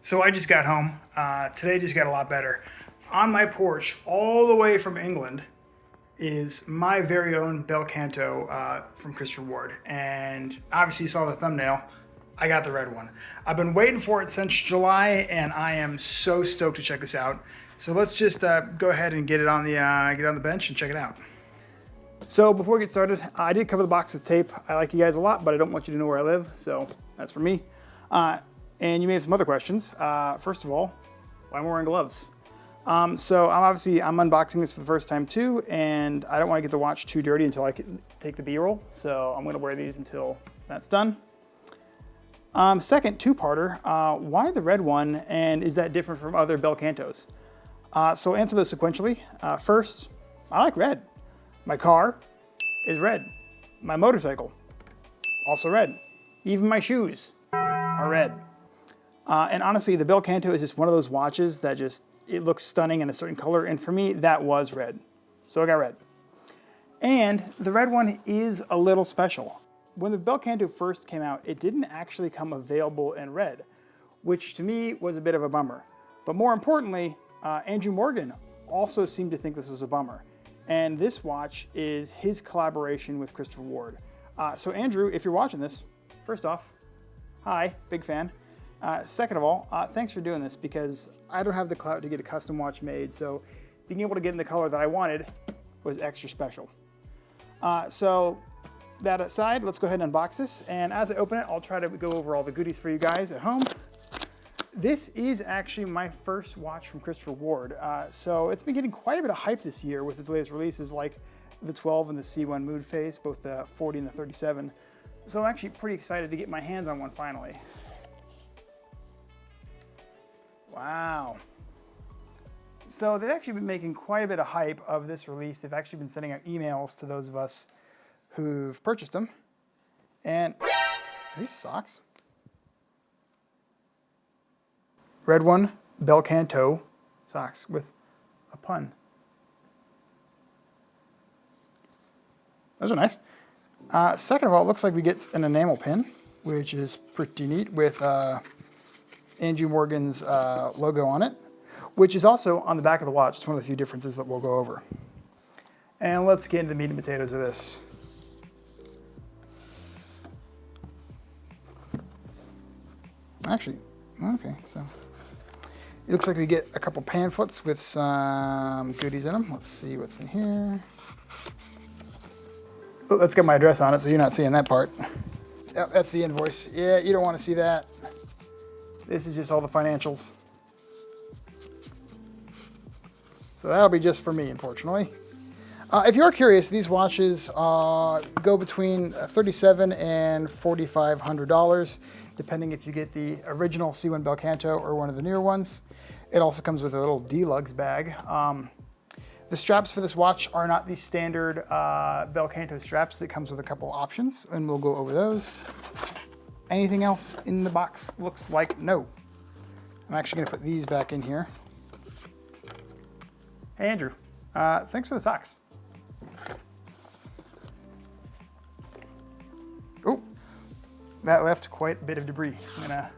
So I just got home. Today just got a lot better. On my porch, all the way from England, is my very own Bel Canto from Christopher Ward. And obviously, you saw the thumbnail. I got the red one. I've been waiting for it since July, and I am so stoked to check this out. So let's just go ahead and get it on the bench and check it out. So before we get started, I did cover the box with tape. I like you guys a lot, but I don't want you to know where I live, so that's for me. And you may have some other questions. First of all, why am I wearing gloves? So I'm unboxing this for the first time too, and I don't want to get the watch too dirty until I can take the B-roll. So I'm going to wear these until that's done. Second, two-parter, why the red one, and is that different from other Bel Cantos? So answer those sequentially. First, I like red. My car is red. My motorcycle, also red. Even my shoes are red. And honestly, the Bel Canto is just one of those watches that it looks stunning in a certain color, and for me, that was red. So I got red. And the red one is a little special. When the Bel Canto first came out, it didn't actually come available in red, which to me was a bit of a bummer. But more importantly, Andrew Morgan also seemed to think this was a bummer. And this watch is his collaboration with Christopher Ward. So Andrew, if you're watching this, first off, hi, big fan. Second of all, thanks for doing this, because I don't have the clout to get a custom watch made, so being able to get in the color that I wanted was extra special. So that aside, let's go ahead and unbox this, and as I open it, I'll try to go over all the goodies for you guys at home. This is actually my first watch from Christopher Ward, so it's been getting quite a bit of hype this year with its latest releases, like the 12 and the C1 Mood Face, both the 40 and the 37. So I'm actually pretty excited to get my hands on one finally. Wow. So they've actually been making quite a bit of hype of this release. They've actually been sending out emails to those of us who've purchased them. And are these socks? Red one, Bel Canto socks with a pun. Those are nice. Second of all, it looks like we get an enamel pin, which is pretty neat, with Andrew Morgan's logo on it, which is also on the back of the watch. It's one of the few differences that we'll go over. And let's get into the meat and potatoes of this. Actually, okay, so it looks like we get a couple pamphlets with some goodies in them. Let's see what's in here. Oh, that's got my address on it, so you're not seeing that part. Yep, that's the invoice. Yeah, you don't want to see that. This is just all the financials. So that'll be just for me, unfortunately. If you're curious, these watches go between $3,700 and $4,500, depending if you get the original C1 Bel Canto or one of the newer ones. It also comes with a little deluxe bag. The straps for this watch are not the standard Bel Canto straps. It comes with a couple options, and we'll go over those. Anything else in the box? Looks like no. I'm actually going to put these back in here. Hey, Andrew. Thanks for the socks. Oh, that left quite a bit of debris. I'm going to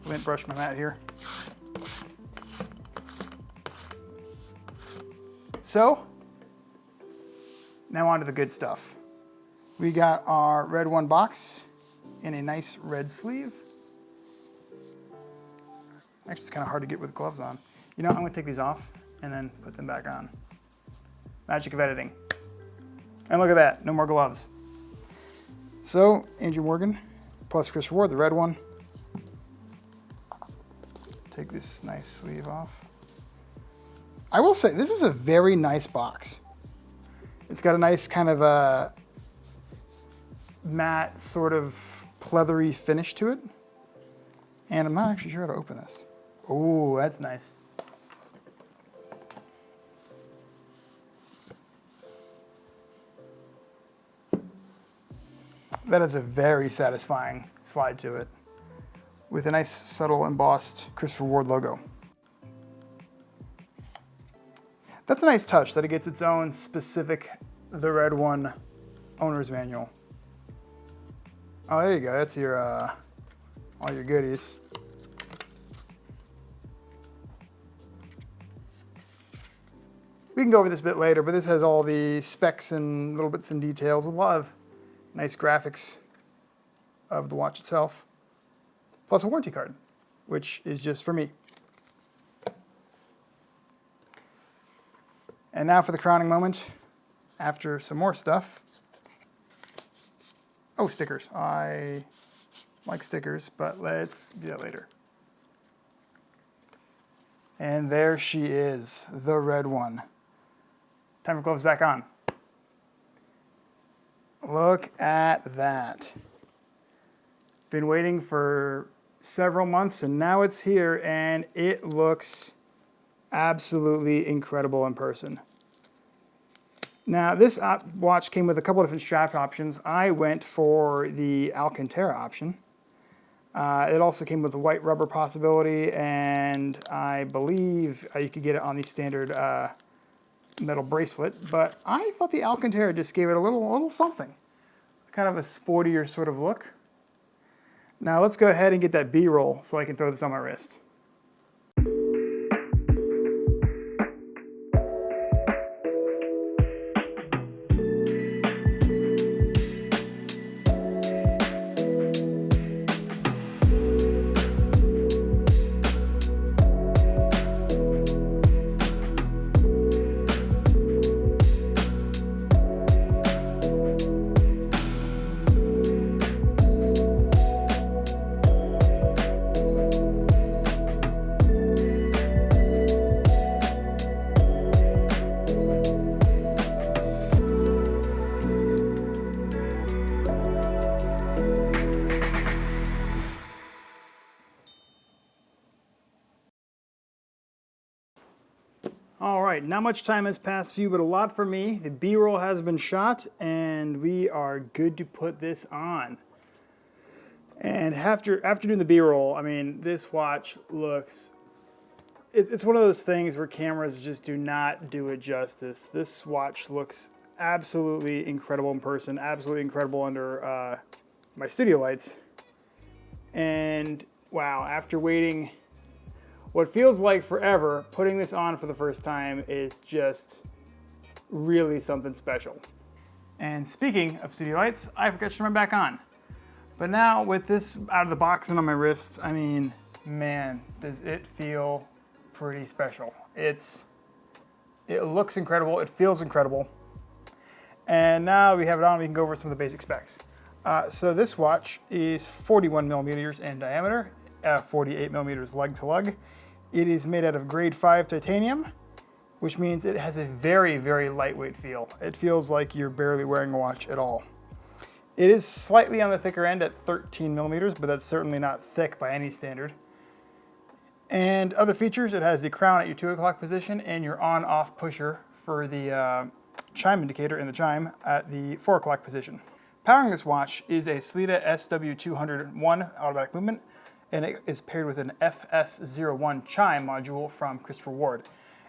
lint brush my mat here. So, now on to the good stuff. We got our red one box in a nice red sleeve. Actually, it's kind of hard to get with gloves on. You know, I'm going to take these off and then put them back on. Magic of editing. And look at that, no more gloves. So, Andrew Morgan plus Christopher Ward, the red one. Take this nice sleeve off. I will say, this is a very nice box. It's got a nice kind of a matte, sort of pleathery finish to it. And I'm not actually sure how to open this. Oh, that's nice. That is a very satisfying slide to it, with a nice subtle embossed Christopher Ward logo. That's a nice touch that it gets its own specific, the red one, owner's manual. Oh, there you go. That's your all your goodies. We can go over this a bit later, but this has all the specs and little bits and details with a lot of nice graphics of the watch itself, plus a warranty card, which is just for me. And now for the crowning moment, after some more stuff. Oh, stickers. I like stickers, but let's do that later. And there she is, the red one. Time for gloves back on. Look at that. Been waiting for several months and now it's here and it looks absolutely incredible in person. Now this watch came with a couple of different strap options. I went for the Alcantara option. It also came with the white rubber possibility, and I believe you could get it on the standard metal bracelet, but I thought the Alcantara just gave it a little something. Kind of a sportier sort of look. Now let's go ahead and get that B-roll so I can throw this on my wrist. All right, not much time has passed for you, but a lot for me. The B-roll has been shot, and we are good to put this on. And after doing the B-roll, I mean, this watch looks, it's one of those things where cameras just do not do it justice. This watch looks absolutely incredible in person, absolutely incredible under my studio lights. And wow, after waiting what feels like forever, putting this on for the first time is just really something special. And speaking of studio lights, I forgot to turn my back on. But now with this out of the box and on my wrists, I mean, man, does it feel pretty special. It looks incredible, it feels incredible. And now we have it on, we can go over some of the basic specs. So this watch is 41 millimeters in diameter, 48 millimeters lug to lug. It is made out of grade 5 titanium, which means it has a very, very lightweight feel. It feels like you're barely wearing a watch at all. It is slightly on the thicker end at 13 millimeters, but that's certainly not thick by any standard. And other features, it has the crown at your 2 o'clock position and your on-off pusher for the chime indicator in the chime at the 4 o'clock position. Powering this watch is a Sellita SW201 automatic movement, and it is paired with an FS01 chime module from Christopher Ward.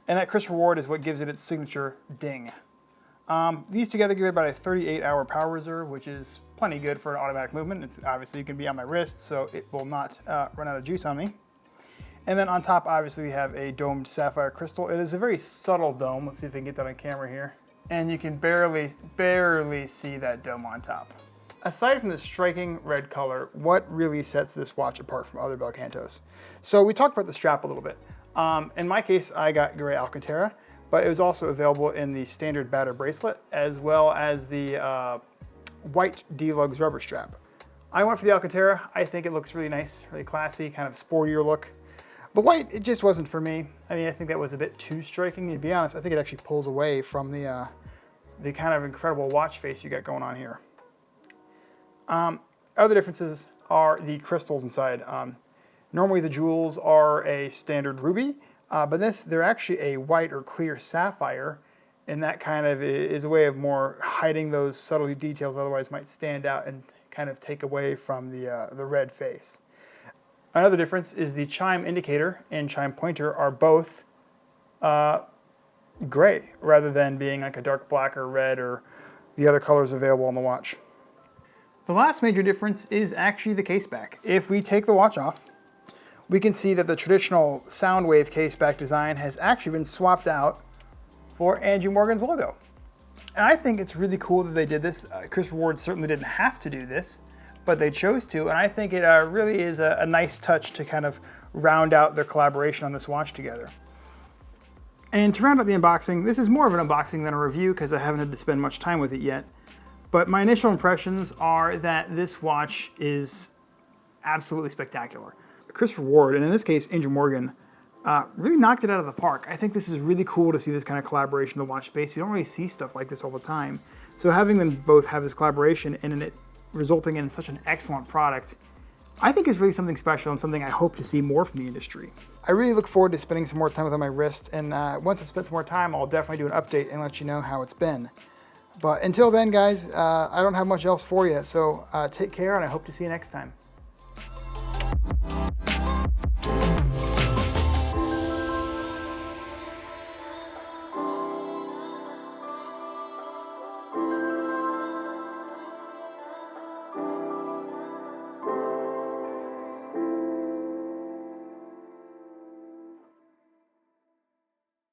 And that Christopher Ward is what gives it its signature ding. These together give it about a 38-hour power reserve, which is plenty good for an automatic movement. It's obviously going to be on my wrist, so it will not run out of juice on me. And then on top, obviously, we have a domed sapphire crystal. It is a very subtle dome. Let's see if we can get that on camera here. And you can barely see that dome on top. Aside from the striking red color, what really sets this watch apart from other Bel Cantos? So we talked about the strap a little bit. In my case, I got gray Alcantara, but it was also available in the standard batter bracelet, as well as the white D-lugs rubber strap. I went for the Alcantara. I think it looks really nice, really classy, kind of sportier look. The white, it just wasn't for me. I mean, I think that was a bit too striking. To be honest, I think it actually pulls away from the kind of incredible watch face you got going on here. Other differences are the crystals inside. Normally the jewels are a standard ruby, but they're actually a white or clear sapphire, and that kind of is a way of more hiding those subtle details otherwise might stand out and kind of take away from the red face. Another difference is the chime indicator and chime pointer are both gray rather than being like a dark black or red or the other colors available on the watch. The last major difference is actually the case back. If we take the watch off, we can see that the traditional sound wave case back design has actually been swapped out for Andrew Morgan's logo. And I think it's really cool that they did this. Christopher Ward certainly didn't have to do this, but they chose to, and I think it really is a nice touch to kind of round out their collaboration on this watch together. And to round out the unboxing, this is more of an unboxing than a review because I haven't had to spend much time with it yet. But my initial impressions are that this watch is absolutely spectacular. Christopher Ward, and in this case, Andrew Morgan, really knocked it out of the park. I think this is really cool to see this kind of collaboration in the watch space. We don't really see stuff like this all the time. So having them both have this collaboration and it resulting in such an excellent product, I think is really something special and something I hope to see more from the industry. I really look forward to spending some more time with it on my wrist, and once I've spent some more time, I'll definitely do an update and let you know how it's been. But until then, guys, I don't have much else for you, so take care, and I hope to see you next time.